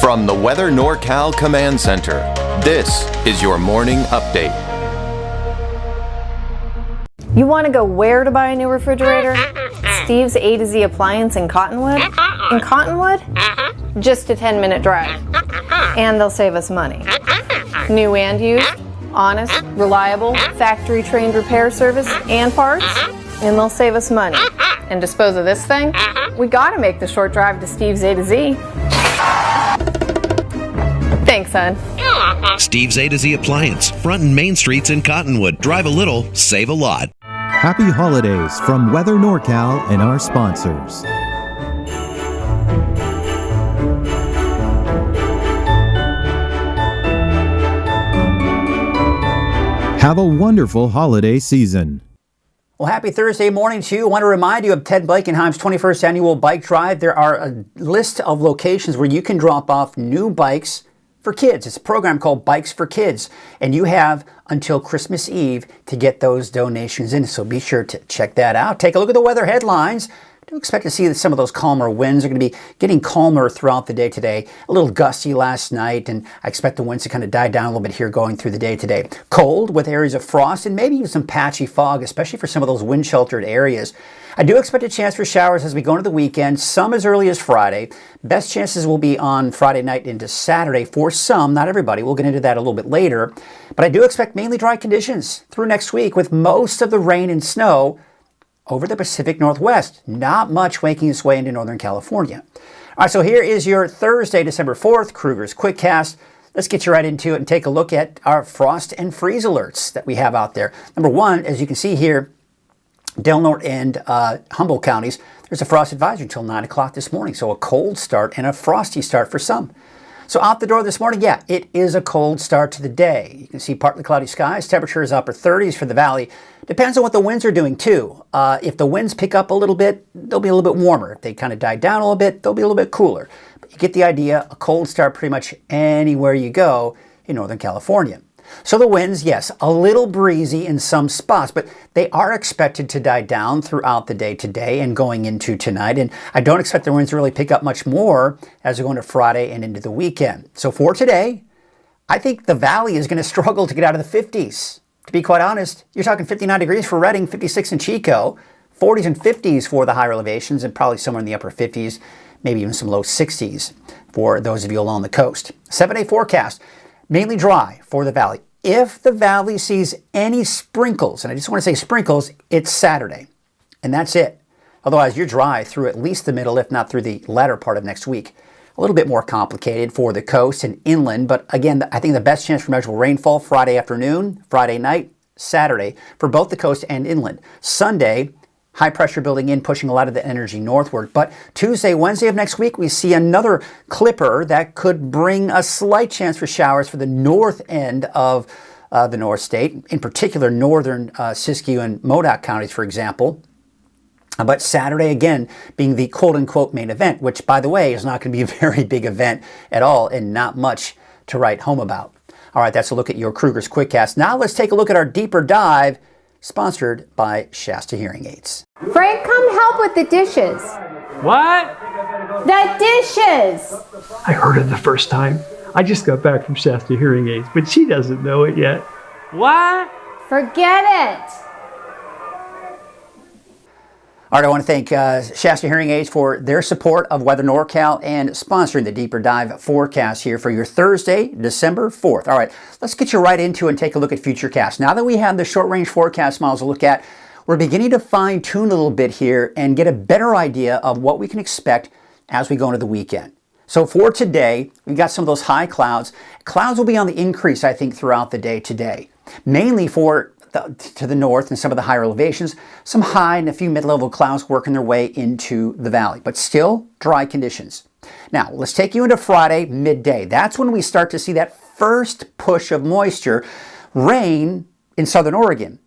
From the Weather NorCal Command Center, this is your morning update. You want to go where to buy a new refrigerator? Steve's A to Z Appliance in Cottonwood? In Cottonwood? Just a 10-minute drive. And they'll save us money. New and used, honest, reliable, factory-trained repair service and parts, and they'll save us money. And dispose of this thing? We gotta make the short drive to Steve's A to Z. Thanks, hon. Steve's A to Z Appliance, front and main streets in Cottonwood. Drive a little, save a lot. Happy holidays from Weather NorCal and our sponsors. Have a wonderful holiday season. Well, happy Thursday morning to you. I want to remind you of Ted Blankenheim's 21st annual bike drive. There are a list of locations where you can drop off new bikes for kids. It's a program called Bikes for Kids, and you have until Christmas Eve to get those donations in, so be sure to check that out. Take a look at the weather headlines. I do expect to see that some of those calmer winds are going to be getting calmer throughout the day today. A little gusty last night, and I expect the winds to kind of die down a little bit here going through the day today. Cold with areas of frost and maybe even some patchy fog, especially for some of those wind-sheltered areas. I do expect a chance for showers as we go into the weekend, some as early as Friday. Best chances will be on Friday night into Saturday for some, not everybody. We'll get into that a little bit later. But I do expect mainly dry conditions through next week with most of the rain and snow over the Pacific Northwest. Not much making its way into Northern California. All right, so here is your Thursday, December 4th, Krueger's Quickcast. Let's get you right into it and take a look at our frost and freeze alerts that we have out there. Number one, as you can see here, Del Norte and Humboldt counties, there's a frost advisory until 9 o'clock this morning. So a cold start and a frosty start for some. So out the door this morning, yeah, it is a cold start to the day. You can see partly cloudy skies. Temperature is upper 30s for the valley. Depends on what the winds are doing too. If the winds pick up a little bit, they'll be a little bit warmer. If they kind of die down a little bit, they'll be a little bit cooler. But you get the idea, a cold start pretty much anywhere you go in Northern California. So the winds, yes, a little breezy in some spots, but they are expected to die down throughout the day today and going into tonight. And I don't expect the winds to really pick up much more as we go into Friday and into the weekend. So for today, I think the valley is going to struggle to get out of the 50s. To be quite honest, you're talking 59 degrees for Redding, 56 in Chico, 40s and 50s for the higher elevations, and probably somewhere in the upper 50s, maybe even some low 60s for those of you along the coast. 7-day forecast. Mainly dry for the valley. If the valley sees any sprinkles, and I just want to say sprinkles, it's Saturday. And that's it. Otherwise, you're dry through at least the middle, if not through the latter part of next week. A little bit more complicated for the coast and inland. But again, I think the best chance for measurable rainfall, Friday afternoon, Friday night, Saturday, for both the coast and inland. Sunday, high pressure building in, pushing a lot of the energy northward. But Tuesday, Wednesday of next week, we see another clipper that could bring a slight chance for showers for the north end of the North State, in particular northern Siskiyou and Modoc counties, for example. But Saturday, again, being the quote-unquote main event, which, by the way, is not going to be a very big event at all and not much to write home about. All right, that's a look at your Krueger's Quickcast. Now let's take a look at our deeper dive, sponsored by Shasta Hearing Aids. Frank, come help with the dishes. What? The dishes! I heard it the first time. I just got back from Shasta Hearing Aids, but she doesn't know it yet. What? Forget it! All right, I want to thank Shasta Hearing Aids for their support of Weather NorCal and sponsoring the Deeper Dive forecast here for your Thursday, December 4th. All right, let's get you right into it and take a look at Futurecast. Now that we have the short-range forecast models to look at, we're beginning to fine-tune a little bit here and get a better idea of what we can expect as we go into the weekend. So for today, we've got some of those high clouds. Clouds will be on the increase, I think, throughout the day today, mainly to the north and some of the higher elevations, some high and a few mid-level clouds working their way into the valley, but still dry conditions. Now, let's take you into Friday midday. That's when we start to see that first push of moisture, rain in southern Oregon.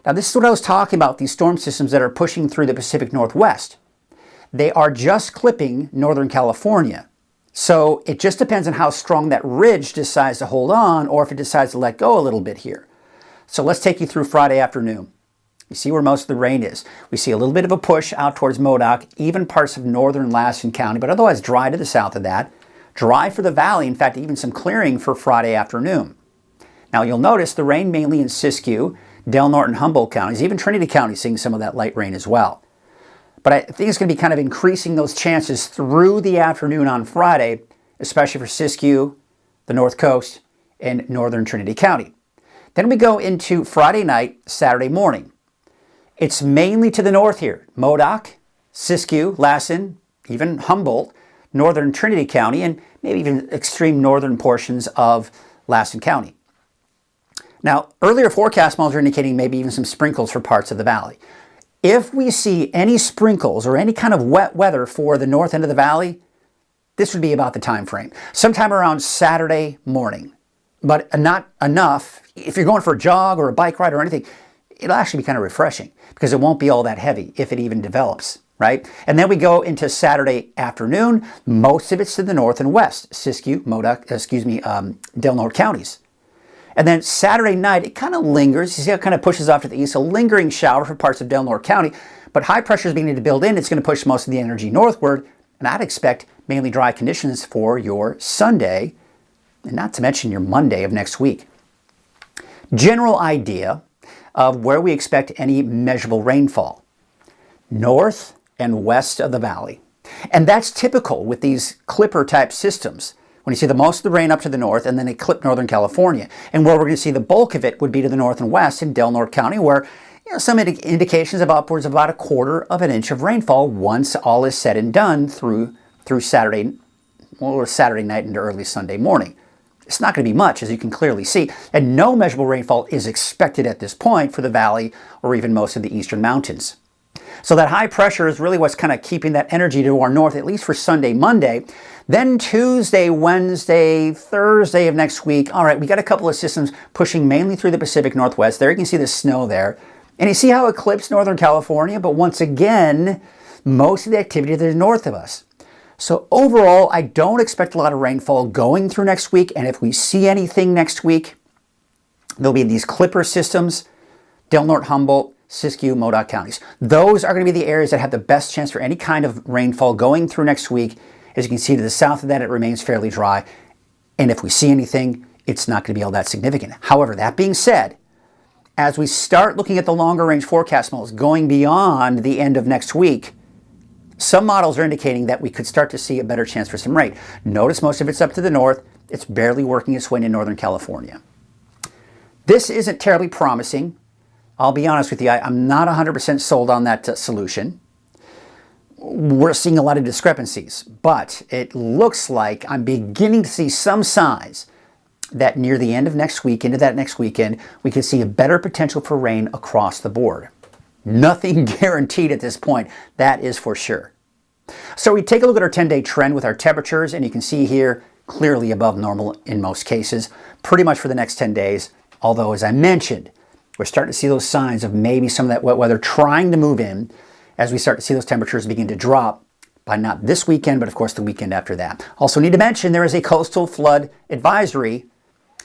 Now, this is what I was talking about, these storm systems that are pushing through the Pacific Northwest. They are just clipping Northern California. So it just depends on how strong that ridge decides to hold on or if it decides to let go a little bit here. So let's take you through Friday afternoon. You see where most of the rain is. We see a little bit of a push out towards Modoc, even parts of northern Lassen County, but otherwise dry to the south of that. Dry for the valley, in fact, even some clearing for Friday afternoon. Now you'll notice the rain mainly in Siskiyou, Del Norte, and Humboldt counties, even Trinity County seeing some of that light rain as well. But I think it's going to be kind of increasing those chances through the afternoon on Friday, especially for Siskiyou, the North Coast, and northern Trinity County. Then we go into Friday night, Saturday morning. It's mainly to the north here. Modoc, Siskiyou, Lassen, even Humboldt, northern Trinity County, and maybe even extreme northern portions of Lassen County. Now, earlier forecast models are indicating maybe even some sprinkles for parts of the valley. If we see any sprinkles or any kind of wet weather for the north end of the valley, this would be about the time frame. Sometime around Saturday morning. But not enough. If you're going for a jog or a bike ride or anything, it'll actually be kind of refreshing because it won't be all that heavy if it even develops, right? And then we go into Saturday afternoon. Most of it's to the north and west, Siskiyou, Modoc, Del Norte counties. And then Saturday night, it kind of lingers. You see how it kind of pushes off to the east. A lingering shower for parts of Del Norte County, but high pressure is beginning to build in. It's going to push most of the energy northward, and I'd expect mainly dry conditions for your Sunday, and not to mention your Monday of next week. General idea of where we expect any measurable rainfall. North and west of the valley. And that's typical with these clipper type systems. When you see the most of the rain up to the north and then they clip Northern California. And where we're going to see the bulk of it would be to the north and west in Del Norte County, where some indications of upwards of about 1/4 of an inch of rainfall once all is said and done through Saturday night into early Sunday morning. It's not going to be much, as you can clearly see, and no measurable rainfall is expected at this point for the valley or even most of the eastern mountains. So that high pressure is really what's kind of keeping that energy to our north, at least for Sunday, Monday. Then Tuesday, Wednesday, Thursday of next week, all right, we got a couple of systems pushing mainly through the Pacific Northwest. There you can see the snow there. And you see how it clips Northern California, but once again, most of the activity is north of us. So overall, I don't expect a lot of rainfall going through next week. And if we see anything next week, there'll be these clipper systems, Del Norte, Humboldt, Siskiyou, Modoc counties. Those are going to be the areas that have the best chance for any kind of rainfall going through next week. As you can see to the south of that, it remains fairly dry. And if we see anything, it's not going to be all that significant. However, that being said, as we start looking at the longer range forecast models going beyond the end of next week, some models are indicating that we could start to see a better chance for some rain. Notice most of it's up to the north. It's barely working its way into Northern California. This isn't terribly promising. I'll be honest with you, I'm not 100% sold on that solution. We're seeing a lot of discrepancies, but it looks like I'm beginning to see some signs that near the end of next week, into that next weekend, we could see a better potential for rain across the board. Nothing guaranteed at this point, that is for sure. So we take a look at our 10-day trend with our temperatures, and you can see here clearly above normal in most cases, pretty much for the next 10 days. Although, as I mentioned, we're starting to see those signs of maybe some of that wet weather trying to move in as we start to see those temperatures begin to drop by not this weekend, but of course the weekend after that. Also need to mention there is a coastal flood advisory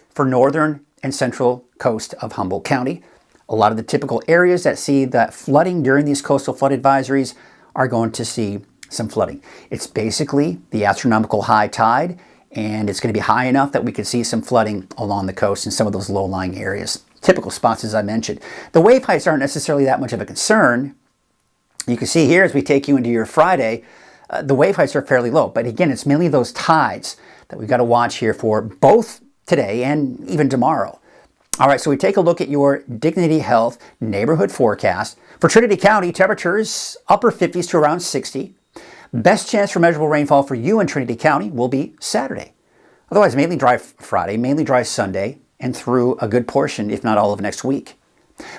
for northern and central coast of Humboldt County. A lot of the typical areas that see that flooding during these coastal flood advisories are going to see some flooding. It's basically the astronomical high tide, and it's going to be high enough that we could see some flooding along the coast in some of those low-lying areas. Typical spots, as I mentioned. The wave heights aren't necessarily that much of a concern. You can see here as we take you into your Friday, the wave heights are fairly low. But again, it's mainly those tides that we've got to watch here for both today and even tomorrow. All right, so we take a look at your Dignity Health neighborhood forecast. For Trinity County, temperatures upper 50s to around 60. Best chance for measurable rainfall for you in Trinity County will be Saturday. Otherwise, mainly dry Friday, mainly dry Sunday, and through a good portion, if not all of next week.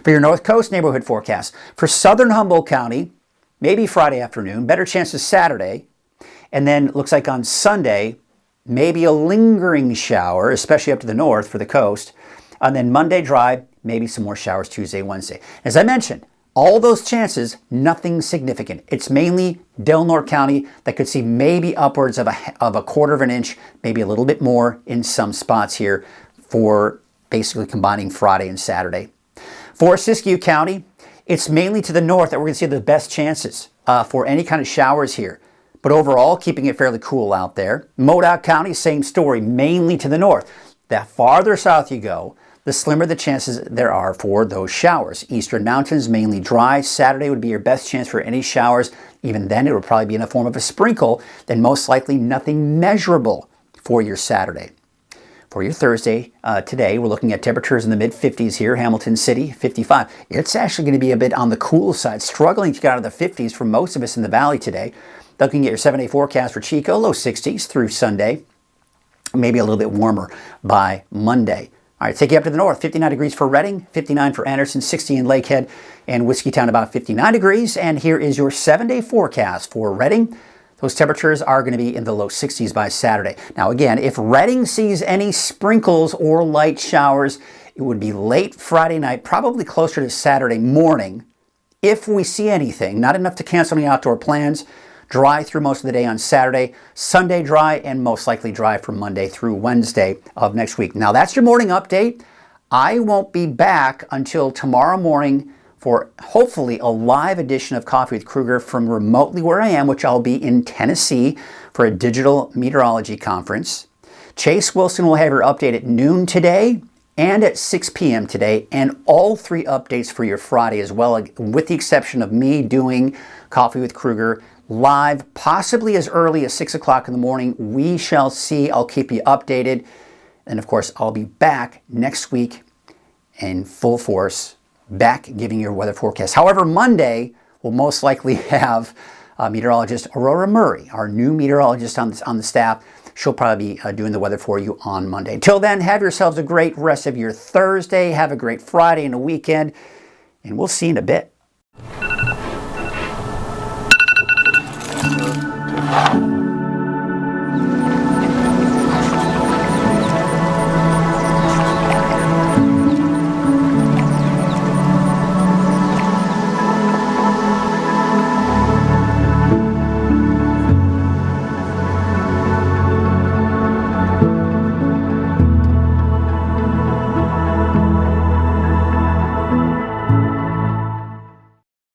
For your North Coast neighborhood forecast, for southern Humboldt County, maybe Friday afternoon, better chances Saturday, and then looks like on Sunday, maybe a lingering shower, especially up to the north for the coast, and then Monday dry, maybe some more showers Tuesday, Wednesday. As I mentioned, all those chances, nothing significant. It's mainly Del Norte County that could see maybe upwards of a 1/4 of an inch, maybe a little bit more in some spots here for basically combining Friday and Saturday. For Siskiyou County, it's mainly to the north that we're going to see the best chances for any kind of showers here. But overall, keeping it fairly cool out there. Modoc County, same story, mainly to the north. The farther south you go, the slimmer the chances there are for those showers. Eastern mountains, mainly dry. Saturday would be your best chance for any showers. Even then, it would probably be in the form of a sprinkle, then most likely nothing measurable for your Saturday. For your Thursday, today, we're looking at temperatures in the mid-50s here. Hamilton City, 55. It's actually going to be a bit on the cool side, struggling to get out of the 50s for most of us in the valley today. Looking at your 7-day forecast for Chico, low 60s through Sunday. Maybe a little bit warmer by Monday. All right, take you up to the north. 59 degrees for Redding, 59 for Anderson, 60 in Lakehead, and Whiskeytown about 59 degrees. And here is your 7-day forecast for Redding. Those temperatures are going to be in the low 60s by Saturday. Now again, if Redding sees any sprinkles or light showers, it would be late Friday night, probably closer to Saturday morning. If we see anything, not enough to cancel any outdoor plans. Dry through most of the day on Saturday, Sunday dry, and most likely dry from Monday through Wednesday of next week. Now that's your morning update. I won't be back until tomorrow morning for hopefully a live edition of Coffee with Krueger from remotely where I am, which I'll be in Tennessee for a digital meteorology conference. Chase Wilson will have her update at noon today and at 6 p.m. today, and all 3 updates for your Friday as well, with the exception of me doing Coffee with Krueger live, possibly as early as 6 o'clock in the morning. We shall see. I'll keep you updated. And of course, I'll be back next week in full force, back giving you a weather forecast. However, Monday will most likely have meteorologist Aurora Murray, our new meteorologist on the staff. She'll probably be doing the weather for you on Monday. Until then, have yourselves a great rest of your Thursday. Have a great Friday and a weekend. And we'll see you in a bit.